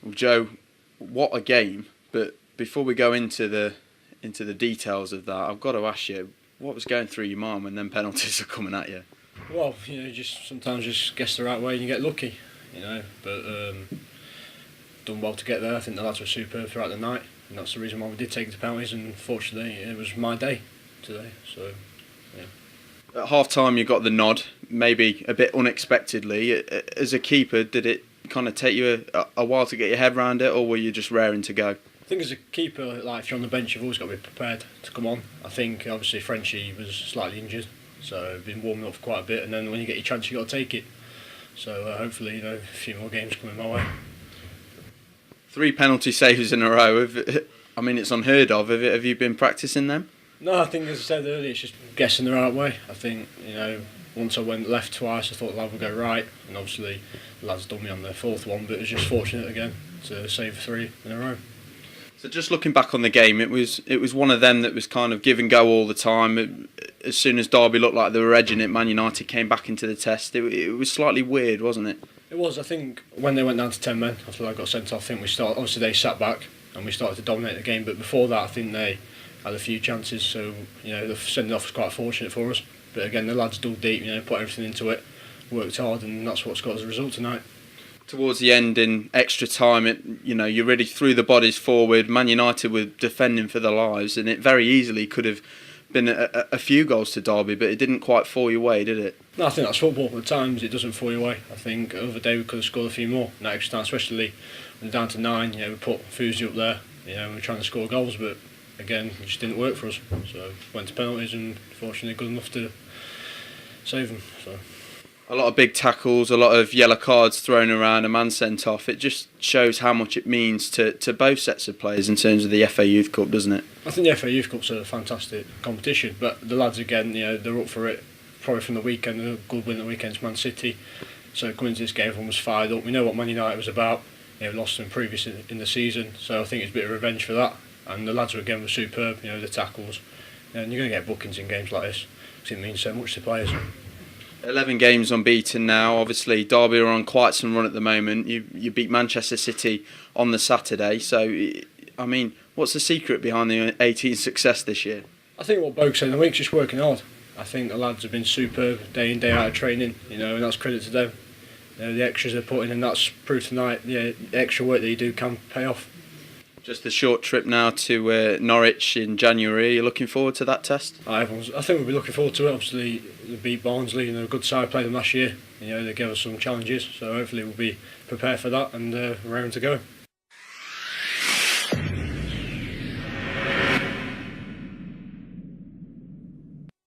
Well, Joe, what a game! But before we go into the details of that, I've got to ask you, what was going through your mind when them penalties are coming at you? Well, just sometimes just guess the right way and you get lucky, But done well to get there. I think the lads were superb throughout the night, and that's the reason why we did take the penalties. And fortunately, it was my day today. So, yeah. At half time, you got the nod, maybe a bit unexpectedly. As a keeper, did it kind of take you a while to get your head around it, or were you just raring to go? I think as a keeper, like if you're on the bench, you've always got to be prepared to come on. I think obviously Frenchie was slightly injured, so been warming up for quite a bit, and then when you get your chance, you got to take it. So hopefully, a few more games coming my way. 3 penalty saves in a row. I mean, it's unheard of. Have you been practising them? No, I think as I said earlier, it's just guessing the right way. I think once I went left twice, I thought the lad would go right, and obviously the lad's done me on the 4th one, but it was just fortunate again to save 3 in a row. So just looking back on the game, it was one of them that was kind of give and go all the time. As soon as Derby looked like they were edging it, Man United came back into the test. It was slightly weird, wasn't it? It was. I think when they went down to 10 men after I got sent off, I think obviously they sat back and we started to dominate the game. But before that, I think they had a few chances. So the sending off was quite fortunate for us. But again, the lads dug deep. Put everything into it, worked hard, and that's what's got us a result tonight. Towards the end, in extra time, you really threw the bodies forward. Man United were defending for their lives, and it very easily could have been a few goals to Derby, but it didn't quite fall your way, did it? No, I think that's football. At times, it doesn't fall your way. I think the other day we could have scored a few more in that extra time, especially when down to 9. We put Fuzi up there. We were trying to score goals, but again, it just didn't work for us. So went to penalties, and fortunately, good enough to save them. So. A lot of big tackles, a lot of yellow cards thrown around, a man sent off. It just shows how much it means to both sets of players in terms of the FA Youth Cup, doesn't it? I think the FA Youth Cup's a fantastic competition, but the lads again, they're up for it. Probably from the weekend, a good win at the weekend's Man City. So coming into this game, everyone was fired up. We know what Man United was about. We lost them previous in the season, so I think it's a bit of revenge for that. And the lads were superb. The tackles, and you're going to get bookings in games like this because it means so much to players. 11 games unbeaten now. Obviously, Derby are on quite some run at the moment. You beat Manchester City on the Saturday. So, I mean, what's the secret behind the 18 success this year? I think what Bogue said in the week's just working hard. I think the lads have been superb day in, day out of training, and that's credit to them. The extras they're putting in, that's proof tonight. The extra work that you do can pay off. Just a short trip now to Norwich in January. Are you looking forward to that test? I think we'll be looking forward to it. Obviously, they beat Barnsley, a good side, played them last year. They gave us some challenges, so hopefully we'll be prepared for that and raring to go.